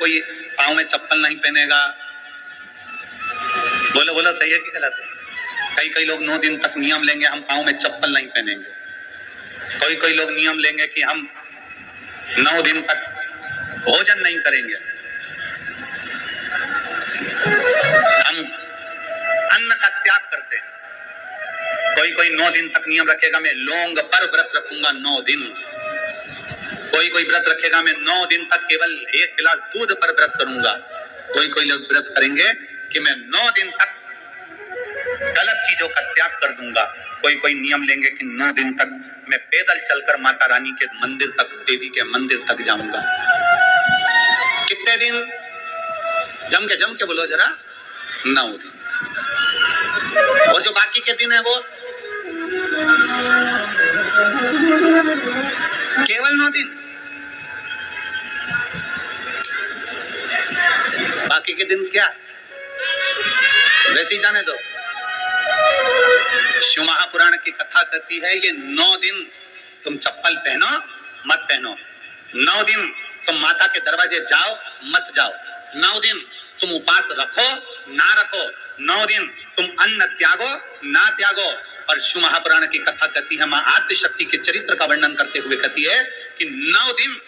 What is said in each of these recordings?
कोई पाँव में चप्पल नहीं पहनेगा। बोलो बोलो, सही है कि गलत है? कई लोग 9 दिन तक नियम लेंगे, हम पाँव में चप्पल नहीं पहनेंगे। कोई लोग नियम लेंगे कि हम 9 दिन तक भोजन नहीं करेंगे, हम अन्न का त्याग करते हैं। कोई 9 दिन तक नियम रखेगा, मैं लौंग पर व्रत रखूंगा 9 दिन। कोई व्रत रखेगा, मैं 9 दिन तक केवल 1 गिलास दूध पर व्रत करूंगा। कोई लोग व्रत करेंगे कि मैं 9 दिन तक गलत चीजों का त्याग कर दूंगा। कोई नियम लेंगे कि 9 दिन तक मैं पैदल चलकर माता रानी के मंदिर तक, देवी के मंदिर तक जाऊंगा। कितने दिन? जम के बोलो जरा, 9 दिन। और जो बाकी के दिन है वो केवल 9 दिन। बाकी के दिन क्या? वैसे ही जाने दो। शिव महापुराण की कथा कहती है ये 9 दिन तुम चप्पल पहनो मत पहनो, 9 दिन तुम माता के दरवाजे जाओ मत जाओ, 9 दिन तुम उपास रखो ना रखो, 9 दिन तुम अन्न त्यागो ना त्यागो। और शिव महापुराण की कथा कहती है, मां आद्य शक्ति के चरित्र का वर्णन करते हुए कहती है कि 9 दिन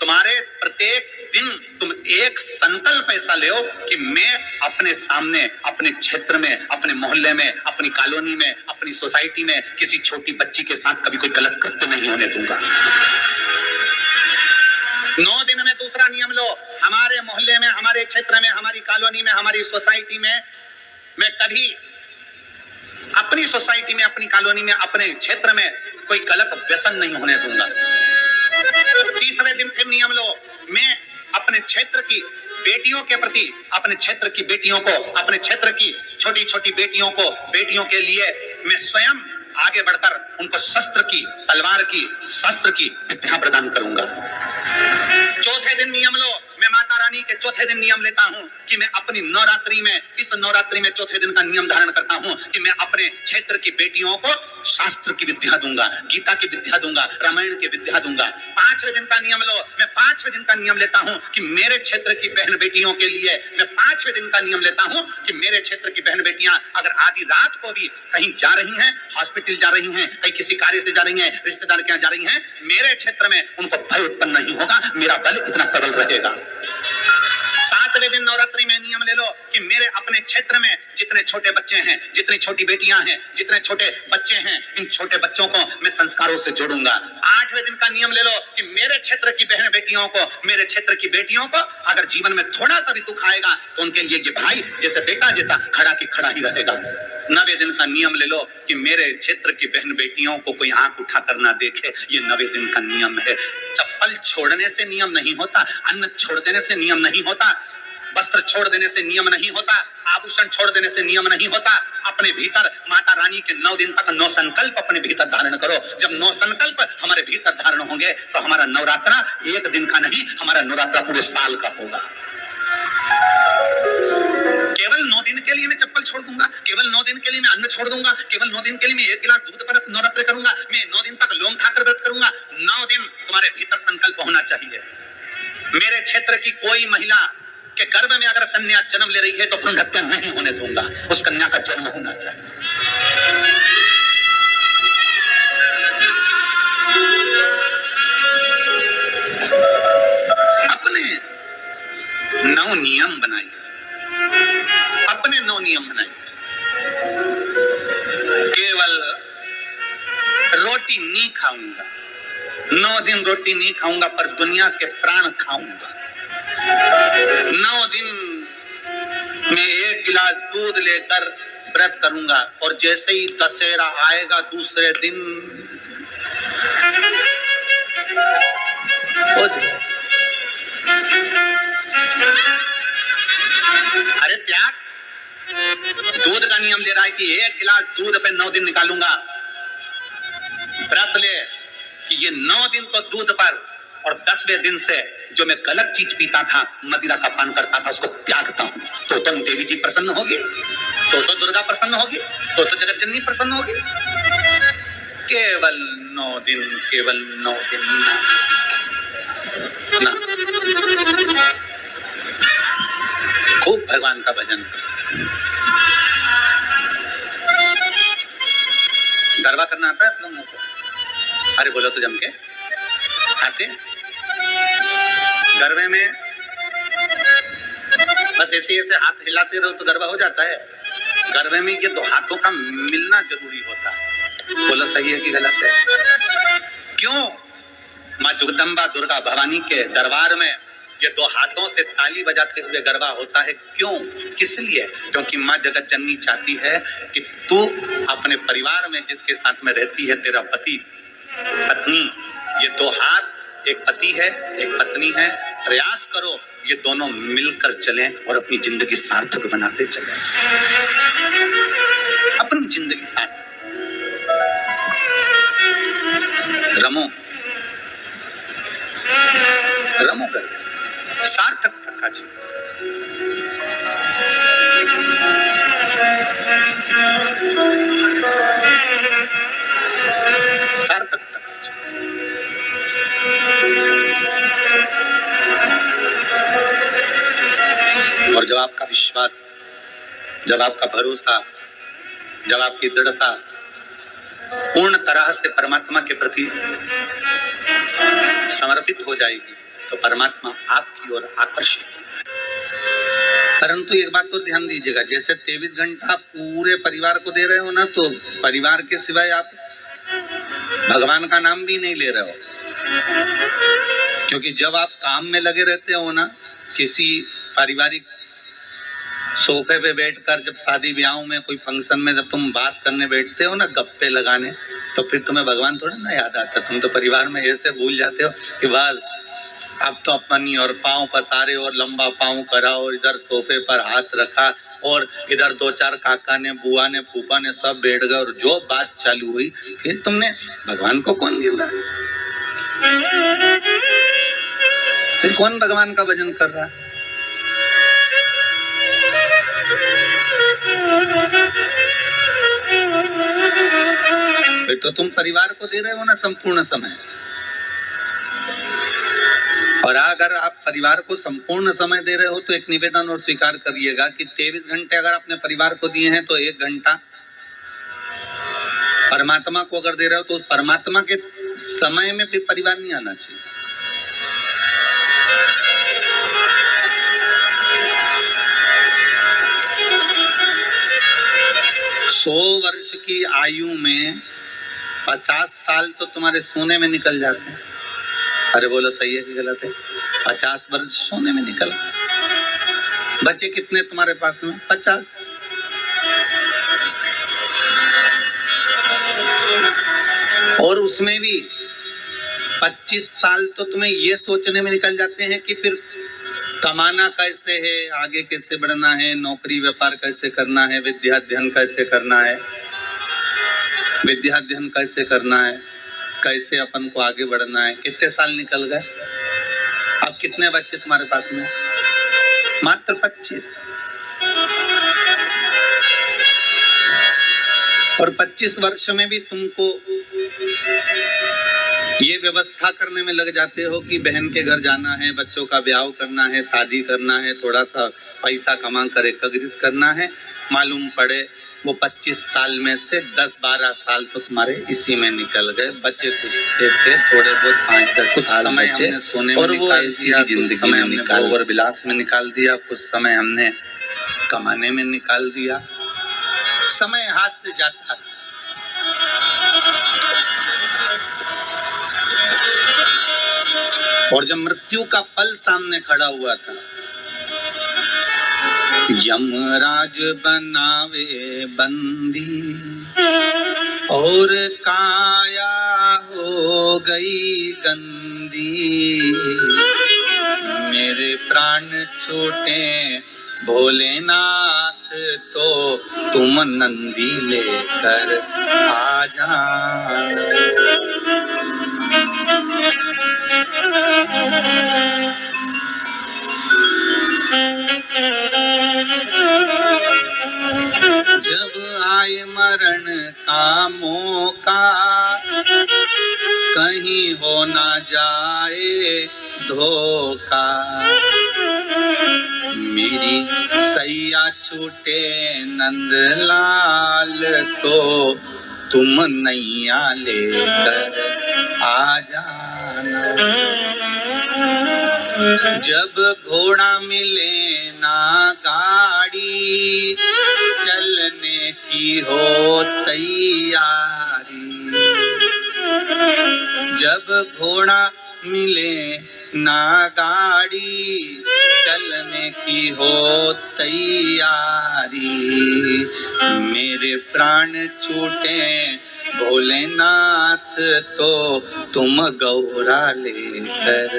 तुम्हारे प्रत्येक दिन तुम एक संकल्प ऐसा ले कि मैं अपने सामने, अपने क्षेत्र में, अपने मोहल्ले में, अपनी कॉलोनी में, अपनी सोसाइटी में किसी छोटी बच्ची के साथ कभी कोई गलत कृत्य नहीं होने दूंगा। 9 दिन में दूसरा नियम लो, हमारे मोहल्ले में, हमारे क्षेत्र में, हमारी कॉलोनी में, हमारी सोसाइटी में मैं कभी अपनी सोसाइटी में, अपनी कॉलोनी में, अपने क्षेत्र में कोई गलत व्यसन नहीं होने दूंगा। तीसरे दिन फिर नियम लो, मैं अपने क्षेत्र की बेटियों के प्रति, अपने क्षेत्र की बेटियों को, अपने क्षेत्र की छोटी छोटी बेटियों के लिए मैं स्वयं आगे बढ़कर उनको शस्त्र की, तलवार की, शस्त्र की विद्या प्रदान करूंगा। चौथे दिन नियम लो, मैं माता रानी के चौथे दिन नियम लेता हूं कि मैं अपनी नवरात्रि में, इस नवरात्रि में चौथे दिन का नियम धारण करता हूं कि मैं अपने क्षेत्र की बेटियों को शास्त्र की विद्या दूंगा, गीता की विद्या दूंगा, रामायण की विद्या दूंगा। 5वें दिन का नियम लो, मैं 5वें दिन का नियम लेता हूं कि मेरे क्षेत्र की बहन बेटियों के लिए मैं 5वें दिन का नियम लेता हूं कि मेरे क्षेत्र की बहन बेटियां अगर आधी रात को भी कहीं जा रही हैं, हॉस्पिटल जा रही हैं, कहीं किसी कार्य से जा रही हैं, रिश्तेदार के यहाँ जा रही हैं, मेरे क्षेत्र में उनको भय उत्पन्न नहीं होगा, मेरा बल इतना प्रबल रहेगा। 7वें दिन नवरात्रि में नियम ले लो कि मेरे अपने क्षेत्र में जितने छोटे बच्चे हैं, जितनी छोटी बेटियां हैं, जितने छोटे बच्चे हैं, इन छोटे बच्चों को मैं संस्कारों से जोड़ूंगा। 8वें दिन का नियम ले लो कि मेरे क्षेत्र की बहन बेटियों को, मेरे क्षेत्र की बेटियों को अगर जीवन में थोड़ा सा भी दुख आएगा तो उनके लिए ये भाई जैसे बेटा जैसा खड़ा की खड़ा ही रहेगा। 9वें दिन का नियम ले लो कि मेरे क्षेत्र की बहन बेटियों को कोई आंख उठा कर ना देखे, ये 9वें दिन का नियम है। चप्पल छोड़ने से नियम नहीं होता, अन्न छोड़ देने से नियम नहीं होता, वस्त्र छोड़ देने से नियम नहीं होता, आभूषण छोड़ देने से नियम नहीं होता। अपने भीतर माता रानी के 9 दिन तक 9 संकल्प अपने भीतर धारण करो। जब 9 संकल्प हमारे भीतर धारण होंगे तो हमारा नवरात्रा 1 दिन का नहीं, हमारा नवरात्रा पूरे साल का होगा। केवल 9 दिन के लिए मैं चप्पल छोड़ दूंगा, केवल 9 दिन के लिए मैं अन्न छोड़ दूंगा, केवल 9 दिन के लिए मैं 1 गिलास दूध पर नवरात्र करूंगा, मैं 9 दिन तक लौंग खाकर व्रत करूंगा। 9 दिन तुम्हारे भीतर संकल्प होना चाहिए। मेरे क्षेत्र की कोई महिला के गर्भ में अगर कन्या जन्म ले रही है तो भ्रूण हत्या नहीं होने दूंगा, उस कन्या का जन्म होना चाहिए। अपने 9 नियम बनाइए, अपने 9 नियम बनाइए। केवल रोटी नहीं खाऊंगा, 9 दिन रोटी नहीं खाऊंगा पर दुनिया के प्राण खाऊंगा। 9 दिन मैं 1 गिलास दूध लेकर व्रत करूंगा और जैसे ही दशहरा आएगा दूसरे दिन हो जाए। अरे त्याग, दूध का नियम ले रहा है कि 1 गिलास दूध पे 9 दिन निकालूंगा। व्रत ले कि ये 9 दिन तो दूध पर, और 10वें दिन से जो मैं गलत चीज पीता था, मदिरा का पान करता था, उसको त्यागता हूं। तो देवी जी प्रसन्न होगी, तो दुर्गा प्रसन्न होगी, तो जगत जननी प्रसन्न होगी। केवल 9 दिन, केवल 9 दिन ना। भगवान का भजन करो। गरबा करना आता है आप लोगों को? अरे बोलो तो जम के आते। गरबे में बस ऐसे ऐसे हाथ हिलाते रहो तो गरबा हो जाता है? गरबे में ये दो हाथों का मिलना जरूरी होता है। बोलो सही है कि गलत है? क्यों? माँ जगदम्बा दुर्गा भवानी के दरबार में ये दो हाथों से ताली बजाते हुए गरबा होता है। क्यों? किस लिए? क्योंकि माँ जगत जननी चाहती है कि तू अपने परिवार में जिसके साथ में रहती है, तेरा पति पत्नी, ये दो हाथ, एक पति है एक पत्नी है, प्रयास करो ये दोनों मिलकर चलें और अपनी जिंदगी सार्थक बनाते चलें। अपनी जिंदगी सार्थक रमो रमो कर सार्थक का जीवन। सार्थक और जब आपका विश्वास, जब आपका भरोसा, जब आपकी दृढ़ता पूर्ण तरह से परमात्मा के प्रति समर्पित हो जाएगी तो परमात्मा आपकी ओर आकर्षित होगा। परंतु एक बात और ध्यान दीजिएगा, जैसे 23 घंटा पूरे परिवार को दे रहे हो ना, तो परिवार के सिवाय आप भगवान का नाम भी नहीं ले रहे हो। क्योंकि जब आप काम में लगे रहते हो ना, किसी पारिवारिक सोफे पे बैठकर, जब शादी ब्याहों में कोई फंक्शन में जब तुम बात करने बैठते हो ना, गप्पे लगाने, तो फिर तुम्हें भगवान थोड़ा ना याद आता। तुम तो परिवार में ऐसे भूल जाते हो कि बस अब तो अपनी और पाँव पसारे और लंबा पाँव करा और इधर सोफे पर हाथ रखा और इधर दो चार काका ने, बुआ ने, फूफा ने सब बैठ गए और जो बात चालू हुई, फिर तुमने भगवान को कौन गिन रहा? फिर कौन भगवान का भजन कर रहा है? फिर तो तुम परिवार को दे रहे हो ना संपूर्ण समय। और अगर आप परिवार को संपूर्ण समय दे रहे हो तो एक निवेदन और स्वीकार करिएगा कि 23 घंटे अगर अपने परिवार को दिए हैं तो 1 घंटा परमात्मा को अगर दे रहे हो तो उस परमात्मा के समय में भी परिवार नहीं आना चाहिए। 100 वर्ष की आयु में 50 साल तो तुम्हारे सोने में निकल जाते हैं। अरे बोलो सही है कि गलत है? 50 वर्ष सोने में निकल, बचे कितने तुम्हारे पास में? 50। और उसमें भी 25 साल तो तुम्हें ये सोचने में निकल जाते हैं कि फिर कमाना कैसे है, आगे कैसे बढ़ना है, नौकरी व्यापार कैसे करना है, विद्या अध्ययन कैसे करना है, विद्या अध्ययन कैसे करना है, कैसे अपन को आगे बढ़ना है। कितने साल निकल गए? अब कितने बच्चे तुम्हारे पास में? मात्र 25। और 25 वर्ष में भी तुमको ये व्यवस्था करने में लग जाते हो कि बहन के घर जाना है, बच्चों का ब्याह करना है, शादी करना है, थोड़ा सा पैसा कमा कर एकत्रित करना है। मालूम पड़े वो 25 साल में से 10-12 साल तो तुम्हारे इसी में निकल गए। बचे कुछ थे थोड़े बहुत 5-10 साल समय हमने सोने और में वो ऐसी जिंदगी में हमने भोग विलास में निकाल दिया, कुछ समय हमने कमाने में निकाल दिया। समय हाथ से जाता है। और जब मृत्यु का पल सामने खड़ा हुआ था, यमराज बनावे बंदी और काया हो गई गंदी, मेरे प्राण छूटे भोलेनाथ तो तुम नंदी लेकर आ जाना। जब आए मरण का मौका, कहीं हो ना जाए धोखा, मेरी कैया छूटे नंदलाल तो तुम नैया लेकर आ जाना। जब घोड़ा मिले ना गाड़ी चलने की हो तैयारी। जब घोड़ा मिले ना गाड़ी चलने की हो तैयारी। मेरे प्राण छूटे भोलेनाथ तो तुम गौरा लेकर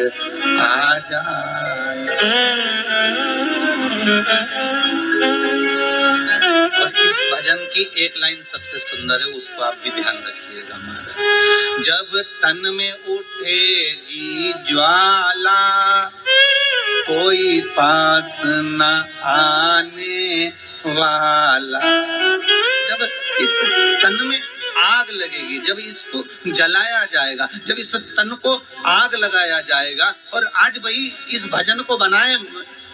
आ जाना। और इस भजन की एक लाइन सबसे सुंदर है, उसको आप भी ध्यान रखिएगा महाराज। जब तन में उठेगी ज्वाला कोई पास न आने वाला। जब इस तन में आग लगेगी, जब इसको जलाया जाएगा, जब इस तन को आग लगाया जाएगा। और आज वही इस भजन को बनाए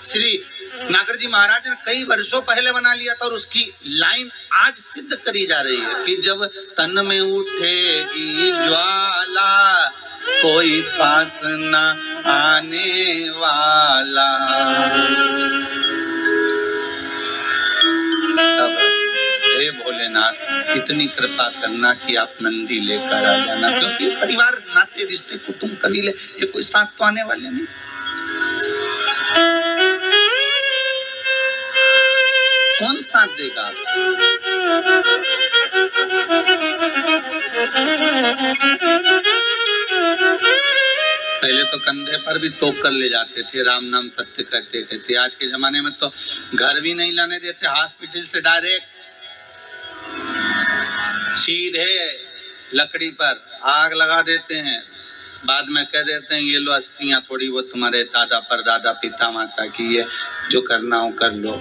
श्री नागर जी महाराज ने कई वर्षों पहले बना लिया था और उसकी लाइन आज सिद्ध करी जा रही है कि जब तन में उठेगी ज्वाला कोई पास न आने वाला। तब हे भोलेनाथ इतनी कृपा करना कि आप नंदी लेकर आ जाना, क्योंकि परिवार नाते रिश्ते कुटुंब कबीले ये कोई साथ तो आने वाले नहीं। कौन साथ देगा? पहले तो कंधे पर भी तोप कर ले जाते थे, राम नाम सत्य कहते कहते। आज के जमाने में तो घर भी नहीं लाने देते, हॉस्पिटल से डायरेक्ट सीधे लकड़ी पर आग लगा देते हैं। बाद में कह देते हैं ये लो अस्थियां थोड़ी वो तुम्हारे दादा परदादा पिता माता की है, जो करना हो कर लो।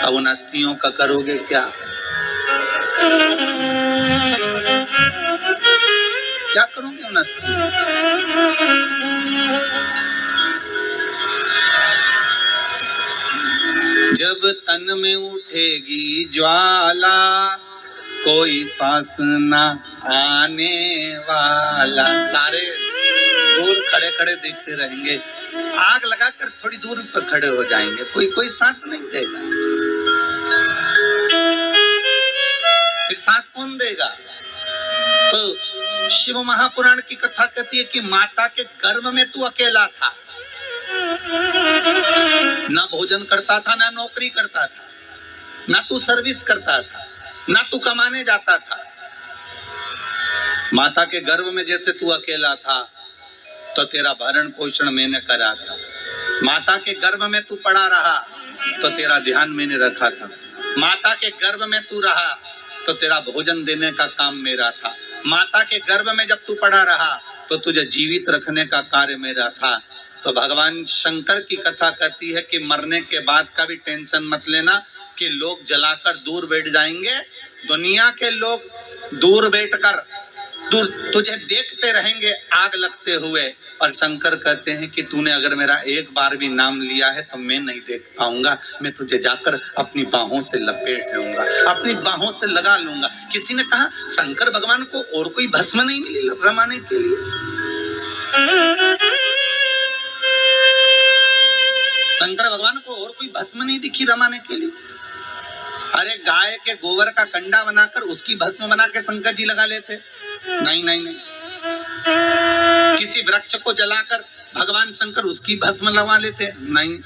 अब उन अस्थियों का करोगे क्या? क्या करोगे उन अस्थियों? जब तन में उठेगी ज्वाला कोई पास न आने वाला। सारे दूर खड़े खड़े देखते रहेंगे, आग लगाकर थोड़ी दूर पर खड़े हो जाएंगे, कोई साथ नहीं देगा। फिर साथ कौन देगा? तो शिव महापुराण की कथा कहती है कि माता के गर्भ में तू अकेला था, ना भोजन करता था, ना नौकरी करता था, ना तू सर्विस करता था, ना तू कमाने जाता था। माता के गर्भ में जैसे तू अकेला था तो तेरा भरण पोषण मैंने करा था। माता के गर्भ में तू पड़ा रहा तो तेरा ध्यान मैंने रखा था। माता के गर्भ में तू रहा तो तेरा भोजन देने का काम मेरा था। माता के गर्भ में जब तू पड़ा रहा तो तुझे जीवित रखने का कार्य मेरा था। तो भगवान शंकर की कथा कहती है कि मरने के बाद का भी टेंशन मत लेना कि लोग जलाकर दूर बैठ जाएंगे। दुनिया के लोग दूर बैठकर तुझे देखते रहेंगे आग लगते हुए। और शंकर कहते हैं कि तूने अगर मेरा एक बार भी नाम लिया है तो मैं नहीं देख पाऊंगा, मैं तुझे जाकर अपनी बाहों से लपेट लूंगा, अपनी बाहों से लगा लूंगा। किसी ने कहा शंकर भगवान को और कोई भस्म नहीं मिली रमाने के लिए? शंकर भगवान को और कोई भस्म नहीं दिखी रमाने के लिए? अरे गाय के गोबर का कंडा बनाकर उसकी भस्म बना के शंकर जी लगा लेते? नहीं नहीं नहीं। किसी वृक्ष को जलाकर भगवान शंकर उसकी भस्म लगा लेते? नहीं।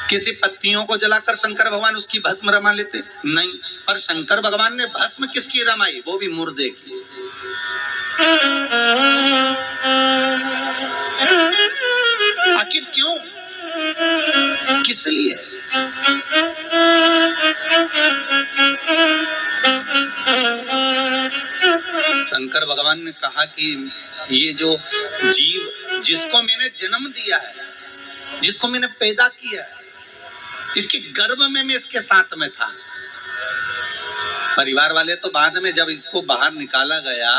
किसी पत्तियों को जलाकर शंकर भगवान उसकी भस्म रमा लेते? नहीं। पर शंकर भगवान ने भस्म किसकी रमाई? वो भी मुर्दे की। आखिर क्यों? किस लिए? शंकर भगवान ने कहा कि ये जो जीव जिसको मैंने जन्म दिया है, जिसको मैंने पैदा किया है, इसके गर्भ में मैं इसके साथ में था। परिवार वाले तो बाद में जब इसको बाहर निकाला गया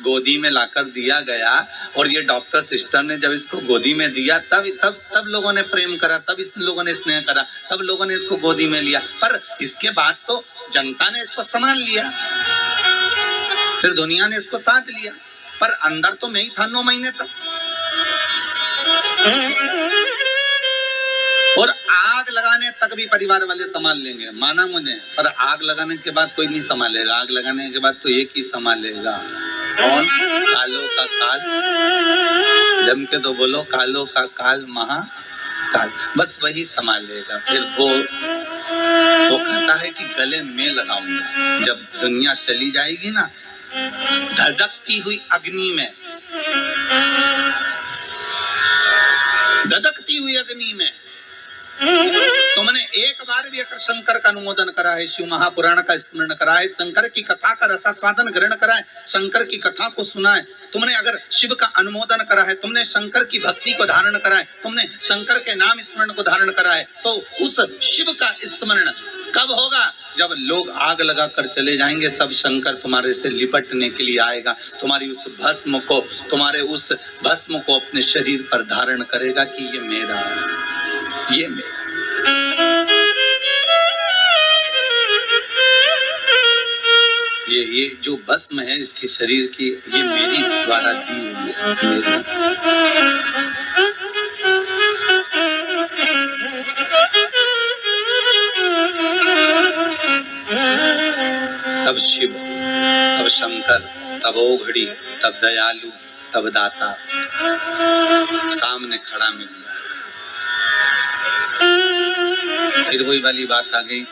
गोदी में लाकर दिया गया और ये डॉक्टर सिस्टर ने जब इसको गोदी में दिया तब लोगों ने प्रेम करा, तब इस लोगों ने स्नेह करा, तब लोगों ने इसको गोदी में लिया। पर इसके बाद तो जनता ने इसको संभाल लिया, फिर दुनिया ने इसको साथ लिया, पर अंदर तो मैं ही था 9 महीने तक। और आग लगाने तक भी परिवार वाले संभाल लेंगे, माना मुझे, पर आग लगाने के बाद कोई नहीं संभालेगा। आग लगाने के बाद तो एक ही संभालेगा, कौन? कालों का काल। जम के तो बोलो, कालों का काल महाकाल, बस वही संभालेगा। फिर वो कहता है कि गले में लगाऊंगा। जब दुनिया चली जाएगी ना, धधकती हुई अग्नि में, धधकती हुई अग्नि में तुमने एक बार भी अगर शंकर का अनुमोदन करा है, शिव महापुराण का स्मरण करा है, शंकर की कथा का रसास्वादन ग्रहण करा है, शंकर की कथा को सुना है, तुमने अगर शिव का अनुमोदन करा है, तुमने शंकर की भक्ति को धारण करा है, तुमने शंकर के नाम स्मरण को धारण करा है, तो उस शिव का स्मरण कब होगा? जब लोग आग लगा कर चले जाएंगे, तब शंकर तुम्हारे से लिपटने के लिए आएगा, तुम्हारी उस भस्म को, तुम्हारे उस भस्म को अपने शरीर पर धारण करेगा कि ये मेरा है, ये मेरा। ये जो भस्म है इसके शरीर की, ये मेरी द्वारा दी हुई है, मेरी। तब शिव, तब शंकर, तब ओघड़ी, तब दयालु, तब दाता सामने खड़ा मिल जाए। फिर वही वाली बात आ गई।